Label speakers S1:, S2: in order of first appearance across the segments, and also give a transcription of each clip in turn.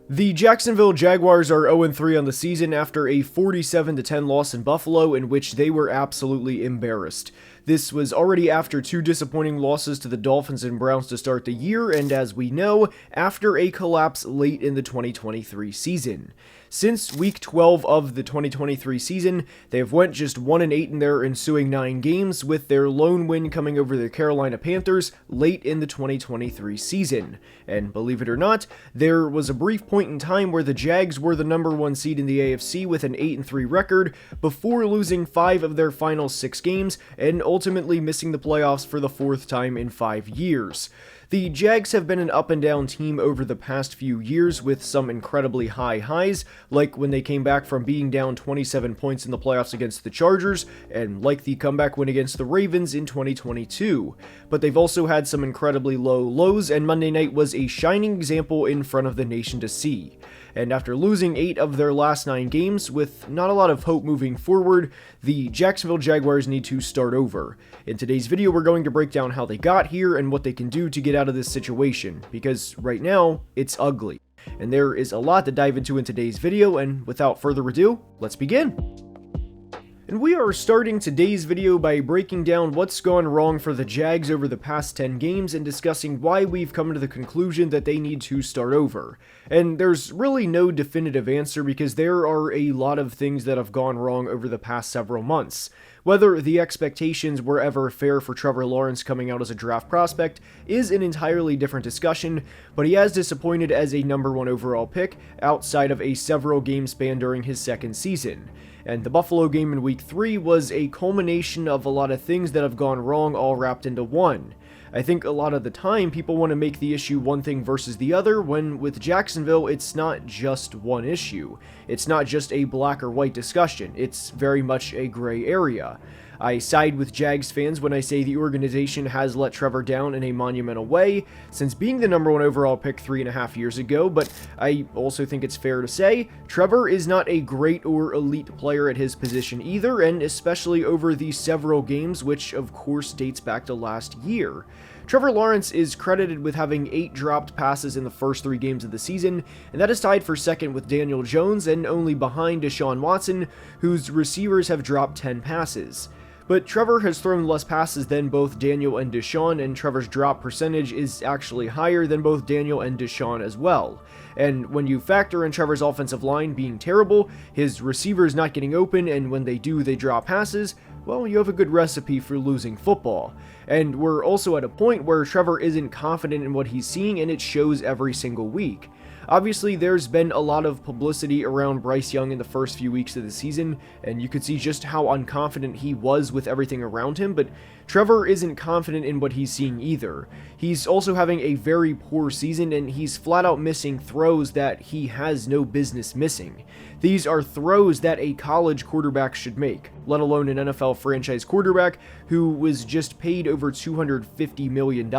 S1: The Jacksonville Jaguars are 0-3 on the season after a 47-10 loss in Buffalo, in which they were absolutely embarrassed. This was already after two disappointing losses to the Dolphins and Browns to start the year, and as we know, after a collapse late in the 2023 season. Since week 12 of the 2023 season, they have went just 1-8 in their ensuing 9 games, with their lone win coming over the Carolina Panthers late in the 2023 season. And believe it or not, there was a brief point in time where the Jags were the number 1 seed in the AFC with an 8-3 record before losing 5 of their final 6 games and ultimately missing the playoffs for the 4th time in 5 years. The Jags have been an up-and-down team over the past few years with some incredibly high highs, like when they came back from being down 27 points in the playoffs against the Chargers, and like the comeback win against the Ravens in 2022. But they've also had some incredibly low lows, and Monday night was a shining example in front of the nation to see. And after losing 8 of their last 9 games, with not a lot of hope moving forward, the Jacksonville Jaguars need to start over. In today's video, we're going to break down how they got here and what they can do to get out of this situation, because right now, it's ugly. And there is a lot to dive into in today's video, and without further ado, let's begin. And we are starting today's video by breaking down what's gone wrong for the Jags over the past 10 games and discussing why we've come to the conclusion that they need to start over. And there's really no definitive answer because there are a lot of things that have gone wrong over the past several months. Whether the expectations were ever fair for Trevor Lawrence coming out as a draft prospect is an entirely different discussion, but he has disappointed as a number 1 overall pick outside of a several game span during his second season. And the Buffalo game in week 3 was a culmination of a lot of things that have gone wrong all wrapped into one. I think a lot of the time people want to make the issue one thing versus the other, when with Jacksonville it's not just one issue. It's not just a black or white discussion, it's very much a gray area. I side with Jags fans when I say the organization has let Trevor down in a monumental way since being the number 1 overall pick 3.5 years ago, but I also think it's fair to say Trevor is not a great or elite player at his position either, and especially over the several games, which of course dates back to last year. Trevor Lawrence is credited with having 8 dropped passes in the first 3 games of the season, and that is tied for second with Daniel Jones and only behind Deshaun Watson, whose receivers have dropped 10 passes. But Trevor has thrown less passes than both Daniel and Deshaun, and Trevor's drop percentage is actually higher than both Daniel and Deshaun as well. And when you factor in Trevor's offensive line being terrible, his receivers not getting open, and when they do, they drop passes, well, you have a good recipe for losing football. And we're also at a point where Trevor isn't confident in what he's seeing, and it shows every single week. Obviously, there's been a lot of publicity around Bryce Young in the first few weeks of the season, and you could see just how unconfident he was with everything around him, but Trevor isn't confident in what he's seeing either. He's also having a very poor season, and he's flat out missing throws that he has no business missing. These are throws that a college quarterback should make, let alone an NFL franchise quarterback who was just paid over $250 million.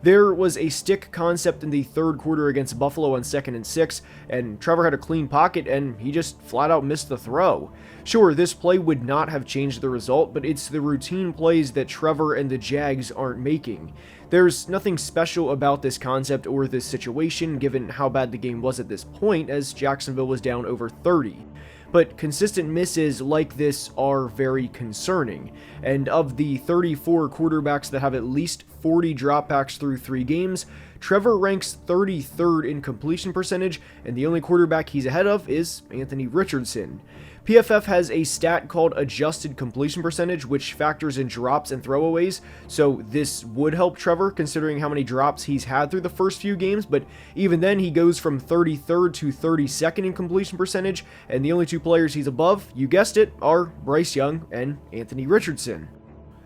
S1: There was a stick concept in the third quarter against Buffalo on 2nd and 6, and Trevor had a clean pocket, and he just flat out missed the throw. Sure, this play would not have changed the result, but it's the routine plays that Trevor and the Jags aren't making. There's nothing special about this concept or this situation, given how bad the game was at this point, as Jacksonville was down over 30. But consistent misses like this are very concerning, and of the 34 quarterbacks that have at least 40 dropbacks through 3 games, Trevor ranks 33rd in completion percentage, and the only quarterback he's ahead of is Anthony Richardson. PFF has a stat called adjusted completion percentage, which factors in drops and throwaways, so this would help Trevor considering how many drops he's had through the first few games, but even then he goes from 33rd to 32nd in completion percentage, and the only 2 players he's above, you guessed it, are Bryce Young and Anthony Richardson.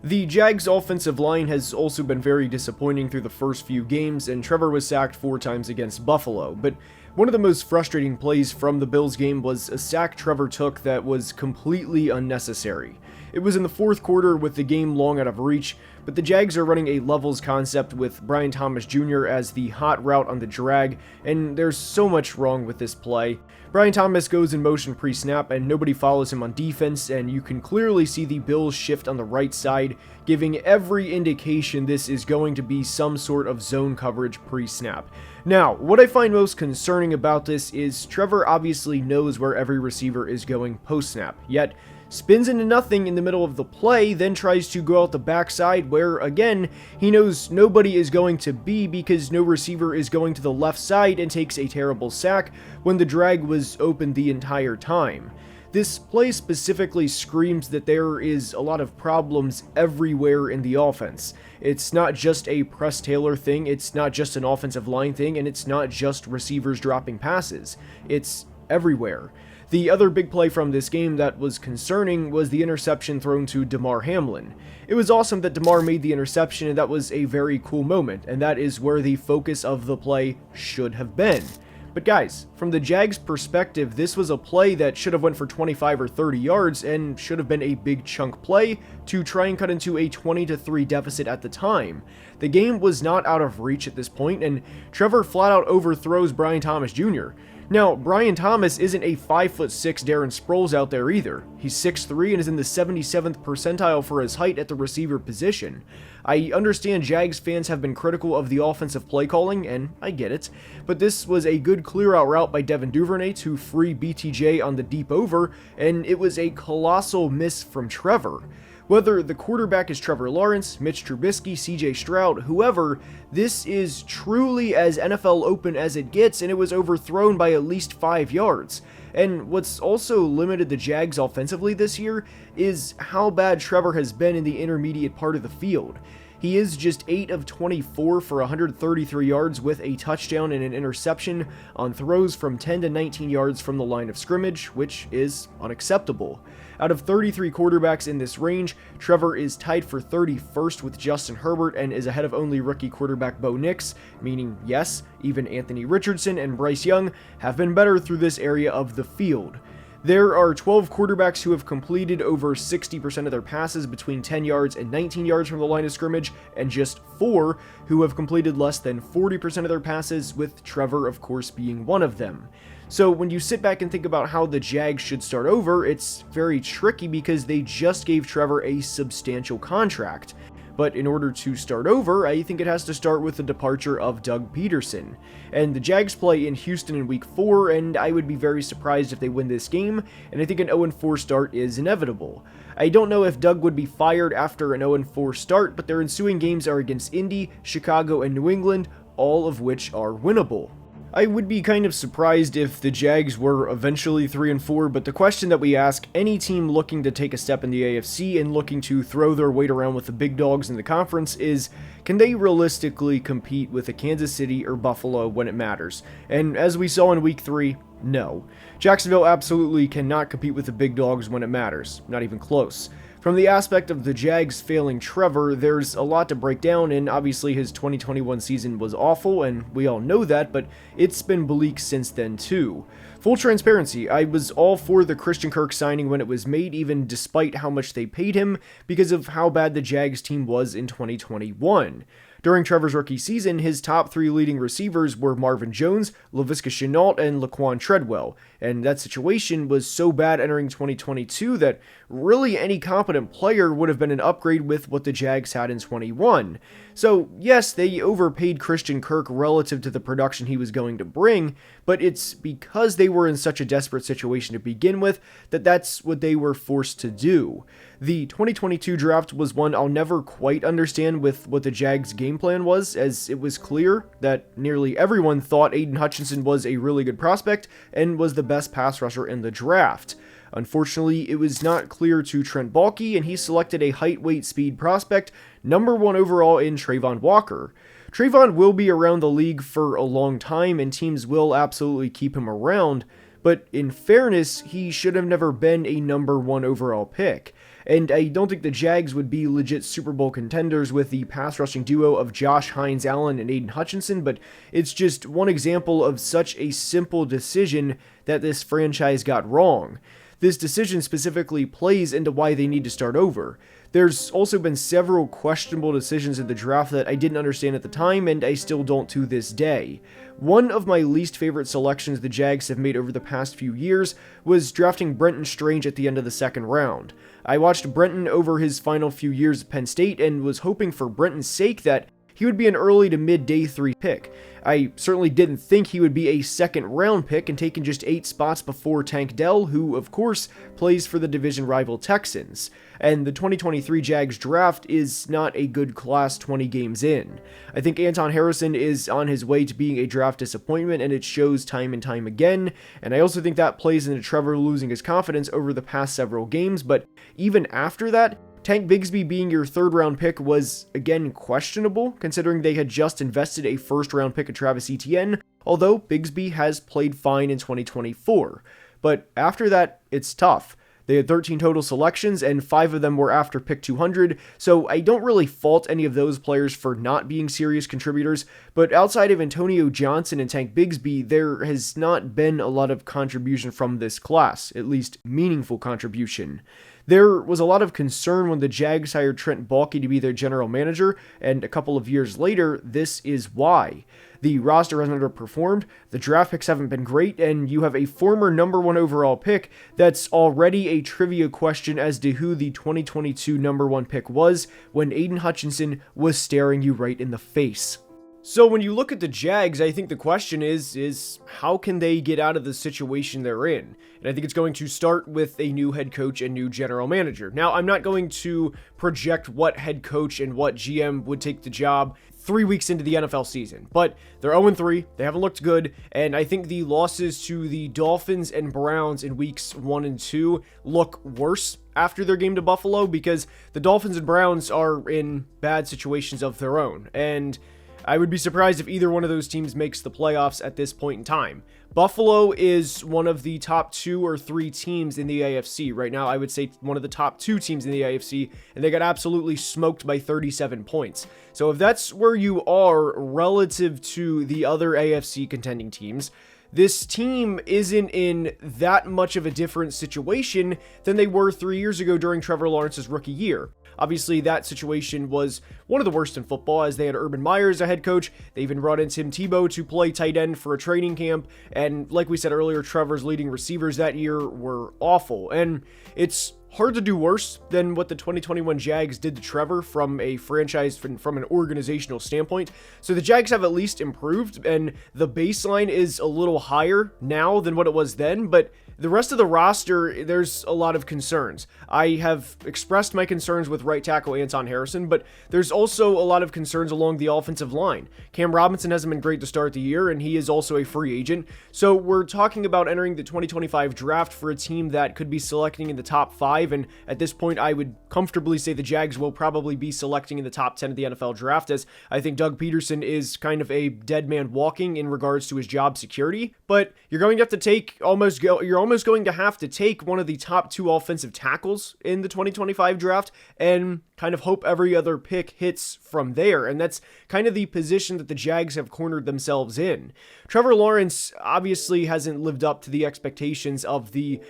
S1: The Jags' offensive line has also been very disappointing through the first few games, and Trevor was sacked 4 times against Buffalo, but one of the most frustrating plays from the Bills game was a sack Trevor took that was completely unnecessary. It was in the fourth quarter with the game long out of reach, but the Jags are running a levels concept with Brian Thomas Jr. as the hot route on the drag, and there's so much wrong with this play. Brian Thomas goes in motion pre-snap and nobody follows him on defense, and you can clearly see the Bills shift on the right side, giving every indication this is going to be some sort of zone coverage pre-snap. Now, what I find most concerning about this is Trevor obviously knows where every receiver is going post-snap, yet spins into nothing in the middle of the play, then tries to go out the backside where, again, he knows nobody is going to be because no receiver is going to the left side and takes a terrible sack when the drag was open the entire time. This play specifically screams that there is a lot of problems everywhere in the offense. It's not just a Press Taylor thing, it's not just an offensive line thing, and it's not just receivers dropping passes. It's everywhere. The other big play from this game that was concerning was the interception thrown to Damar Hamlin. It was awesome that Damar made the interception, and that was a very cool moment, and that is where the focus of the play should have been. But guys, from the Jags' perspective, this was a play that should have went for 25 or 30 yards and should have been a big chunk play to try and cut into a 20-3 deficit at the time. The game was not out of reach at this point, and Trevor flat out overthrows Brian Thomas Jr. Now, Brian Thomas isn't a 5'6" Darren Sproles out there either. He's 6'3" and is in the 77th percentile for his height at the receiver position. I understand Jags fans have been critical of the offensive play calling, and I get it, but this was a good clear-out route by Devin Duvernay to free BTJ on the deep over, and it was a colossal miss from Trevor. Whether the quarterback is Trevor Lawrence, Mitch Trubisky, CJ Stroud, whoever, this is truly as NFL open as it gets, and it was overthrown by at least 5 yards. And what's also limited the Jags offensively this year is how bad Trevor has been in the intermediate part of the field. He is just 8 of 24 for 133 yards with a touchdown and an interception on throws from 10 to 19 yards from the line of scrimmage, which is unacceptable. Out of 33 quarterbacks in this range, Trevor is tied for 31st with Justin Herbert and is ahead of only rookie quarterback Bo Nix, meaning yes, even Anthony Richardson and Bryce Young have been better through this area of the field. There are 12 quarterbacks who have completed over 60% of their passes between 10 yards and 19 yards from the line of scrimmage, and just 4 who have completed less than 40% of their passes, with Trevor, of course, being one of them. So when you sit back and think about how the Jags should start over, it's very tricky because they just gave Trevor a substantial contract. But in order to start over, I think it has to start with the departure of Doug Peterson. And the Jags play in Houston in Week 4, and I would be very surprised if they win this game, and I think an 0-4 start is inevitable. I don't know if Doug would be fired after an 0-4 start, but their ensuing games are against Indy, Chicago, and New England, all of which are winnable. I would be kind of surprised if the Jags were eventually 3-4, but the question that we ask any team looking to take a step in the AFC and looking to throw their weight around with the big dogs in the conference is, can they realistically compete with a Kansas City or Buffalo when it matters? And as we saw in Week 3, no. Jacksonville absolutely cannot compete with the big dogs when it matters, not even close. From the aspect of the Jags failing Trevor, there's a lot to break down, and obviously his 2021 season was awful, and we all know that, but it's been bleak since then too. Full transparency, I was all for the Christian Kirk signing when it was made, even despite how much they paid him, because of how bad the Jags team was in 2021. During Trevor's rookie season, his top 3 leading receivers were Marvin Jones, Laviska Shenault, and Laquan Treadwell, and that situation was so bad entering 2022 that really any competent player would have been an upgrade with what the Jags had in 21. So yes, they overpaid Christian Kirk relative to the production he was going to bring, but it's because they were in such a desperate situation to begin with that that's what they were forced to do. The 2022 draft was one I'll never quite understand with what the Jags' game plan was, as it was clear that nearly everyone thought Aiden Hutchinson was a really good prospect and was the best pass rusher in the draft. Unfortunately, it was not clear to Trent Baalke, and he selected a height, weight, speed prospect, number 1 overall in Travon Walker. Travon will be around the league for a long time, and teams will absolutely keep him around, but in fairness, he should have never been a number 1 overall pick. And I don't think the Jags would be legit Super Bowl contenders with the pass rushing duo of Josh Hines Allen and Aiden Hutchinson, but it's just one example of such a simple decision that this franchise got wrong. this decision specifically plays into why they need to start over. There's also been several questionable decisions in the draft that I didn't understand at the time, and I still don't to this day. One of my least favorite selections the Jags have made over the past few years was drafting Brenton Strange at the end of the second round. I watched Brenton over his final few years at Penn State and was hoping for Brenton's sake that he would be an early to mid day 3 pick. I certainly didn't think he would be a second round pick and taken just 8 spots before Tank Dell, who of course plays for the division rival Texans. And the 2023 Jags draft is not a good class 20 games in. I think Anton Harrison is on his way to being a draft disappointment, and it shows time and time again. And I also think that plays into Trevor losing his confidence over the past several games, but even after that, Tank Bigsby being your 3rd round pick was, again, questionable, considering they had just invested a 1st round pick in Travis Etienne, although Bigsby has played fine in 2024. But after that, it's tough. They had 13 total selections, and 5 of them were after pick 200, so I don't really fault any of those players for not being serious contributors, but outside of Antonio Johnson and Tank Bigsby, there has not been a lot of contribution from this class, at least meaningful contribution. There was a lot of concern when the Jags hired Trent Baalke to be their general manager, and a couple of years later, this is why. The roster has underperformed, the draft picks haven't been great, and you have a former number 1 overall pick that's already a trivia question as to who the 2022 number 1 pick was when Aiden Hutchinson was staring you right in the face. So when you look at the Jags, I think the question is how can they get out of the situation they're in? And I think it's going to start with a new head coach and new general manager. Now, I'm not going to project what head coach and what GM would take the job 3 weeks into the NFL season, but they're 0-3, they haven't looked good, and I think the losses to the Dolphins and Browns in weeks 1 and 2 look worse after their game to Buffalo because the Dolphins and Browns are in bad situations of their own, and I would be surprised if either one of those teams makes the playoffs at this point in time. Buffalo is one of the top 2 or 3 teams in the AFC. Right now, I would say one of the top 2 teams in the AFC, and they got absolutely smoked by 37 points. So if that's where you are relative to the other AFC contending teams, this team isn't in that much of a different situation than they were 3 years ago during Trevor Lawrence's rookie year. Obviously, that situation was one of the worst in football as they had Urban Meyer as a head coach. They even brought in Tim Tebow to play tight end for a training camp. And like we said earlier, Trevor's leading receivers that year were awful. And it's hard to do worse than what the 2021 Jags did to Trevor from a franchise, from an organizational standpoint. So the Jags have at least improved, and the baseline is a little higher now than what it was then, but the rest of the roster, there's a lot of concerns. I have expressed my concerns with right tackle Anton Harrison, but there's also a lot of concerns along the offensive line. Cam Robinson hasn't been great to start the year, and he is also a free agent. So we're talking about entering the 2025 draft for a team that could be selecting in the top 5, and at this point, I would comfortably say the Jags will probably be selecting in the top 10 of the NFL draft, as I think Doug Peterson is kind of a dead man walking in regards to his job security. But you're going to have to take you're almost going to have to take one of the top 2 offensive tackles in the 2025 draft and kind of hope every other pick hits from there. And that's kind of the position that the Jags have cornered themselves in. Trevor Lawrence obviously hasn't lived up to the expectations of the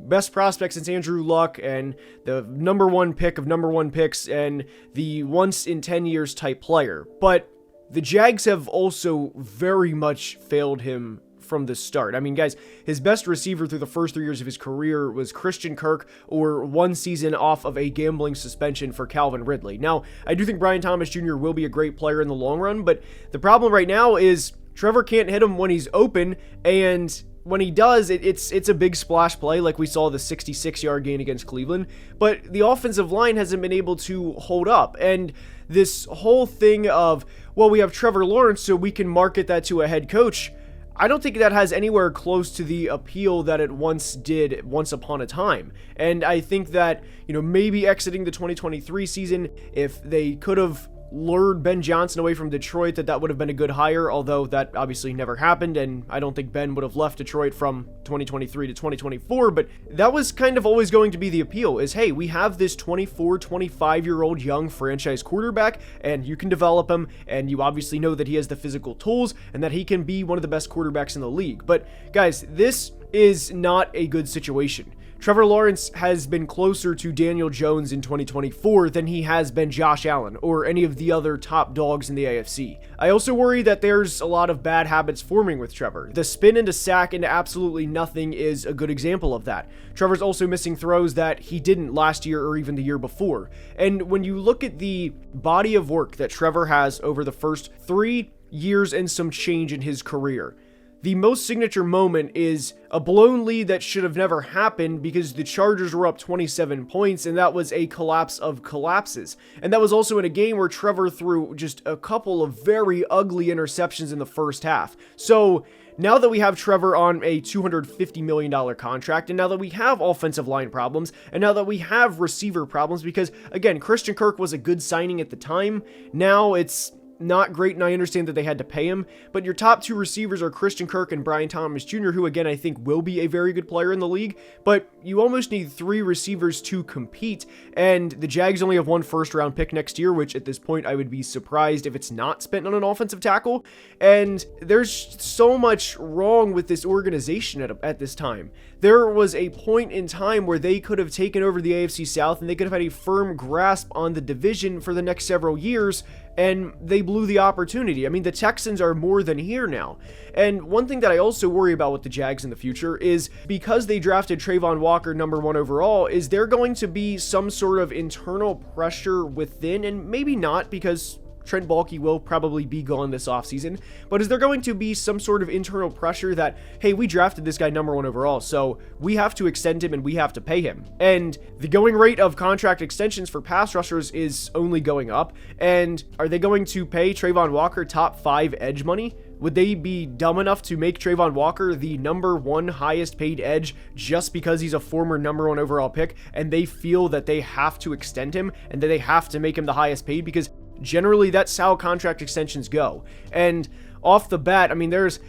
S1: best prospect since Andrew Luck and the number 1 pick of number 1 picks and the once in 10 years type player. But the Jags have also very much failed him from the start. I mean, guys, his best receiver through the first 3 years of his career was Christian Kirk, or 1 season off of a gambling suspension for Calvin Ridley. Now, I do think Brian Thomas Jr. will be a great player in the long run, but the problem right now is Trevor can't hit him when he's open, and when he does, it's a big splash play like we saw the 66-yard gain against Cleveland, but the offensive line hasn't been able to hold up, and this whole thing of, well, we have Trevor Lawrence, so we can market that to a head coach, I don't think that has anywhere close to the appeal that it once did once upon a time. And I think that, maybe exiting the 2023 season, if they could have lured Ben Johnson away from Detroit, that would have been a good hire, although that obviously never happened, and I don't think Ben would have left Detroit from 2023 to 2024, but that was kind of always going to be the appeal, is, hey, we have this 24, 25-year-old young franchise quarterback, and you can develop him, and you obviously know that he has the physical tools, and that he can be one of the best quarterbacks in the league. But, guys, this is not a good situation. Trevor Lawrence has been closer to Daniel Jones in 2024 than he has been Josh Allen or any of the other top dogs in the AFC. I also worry that there's a lot of bad habits forming with Trevor. The spin into sack into absolutely nothing is a good example of that. Trevor's also missing throws that he didn't last year or even the year before. And when you look at the body of work that Trevor has over the first 3 years and some change in his career, the most signature moment is a blown lead that should have never happened because the Chargers were up 27 points, and that was a collapse of collapses. And that was also in a game where Trevor threw just a couple of very ugly interceptions in the first half. So now that we have Trevor on a $250 million contract, and now that we have offensive line problems, and now that we have receiver problems, because again, Christian Kirk was a good signing at the time, now it's not great, and I understand that they had to pay him, but your top 2 receivers are Christian Kirk and Brian Thomas Jr., who again I think will be a very good player in the league, but you almost need 3 receivers to compete, and the Jags only have 1 first-round pick next year, which at this point I would be surprised if it's not spent on an offensive tackle, and there's so much wrong with this organization at this time. There was a point in time where they could have taken over the AFC South, and they could have had a firm grasp on the division for the next several years, and they blew the opportunity. I mean, the Texans are more than here now. And one thing that I also worry about with the Jags in the future is because they drafted Trayvon Walker number 1 overall, is there going to be some sort of internal pressure within, and maybe not because Trent Baalke will probably be gone this offseason, but is there going to be some sort of internal pressure that, hey, we drafted this guy number 1 overall, so we have to extend him and we have to pay him? And the going rate of contract extensions for pass rushers is only going up, and are they going to pay Trayvon Walker top 5 edge money? Would they be dumb enough to make Trayvon Walker the number 1 highest paid edge just because he's a former number 1 overall pick, and they feel that they have to extend him and that they have to make him the highest paid? Because generally, that's how contract extensions go. And off the bat, I mean, there's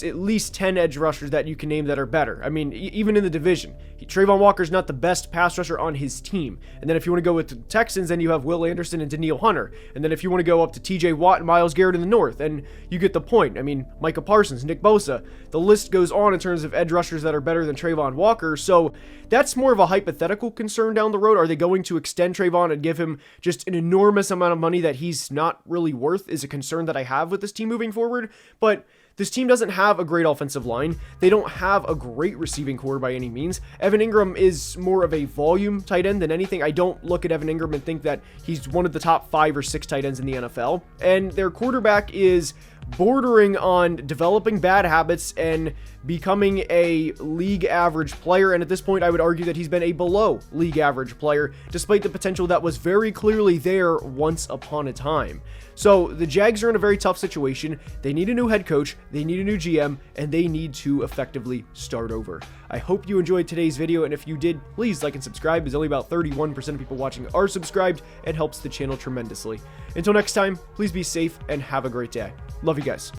S1: at least 10 edge rushers that you can name that are better. I mean, even in the division, Trayvon Walker's not the best pass rusher on his team. And then if you want to go with the Texans, then you have Will Anderson and Danielle Hunter. And then if you want to go up to TJ Watt and Myles Garrett in the north, and you get the point. I mean, Micah Parsons, Nick Bosa, the list goes on in terms of edge rushers that are better than Trayvon Walker. So that's more of a hypothetical concern down the road. Are they going to extend Trayvon and give him just an enormous amount of money that he's not really worth, is a concern that I have with this team moving forward. But this team doesn't have a great offensive line. They don't have a great receiving core by any means. Evan Ingram is more of a volume tight end than anything. I don't look at Evan Ingram and think that he's one of the top 5 or 6 tight ends in the NFL. And their quarterback is bordering on developing bad habits and becoming a league average player, and at this point I would argue that he's been a below league average player despite the potential that was very clearly there once upon a time. So the Jags are in a very tough situation. They need a new head coach, they need a new GM, and they need to effectively start over. I hope you enjoyed today's video, and if you did, please like and subscribe, as only about 31% of people watching are subscribed and helps the channel tremendously. Until next time, please be safe and have a great day. Love you guys.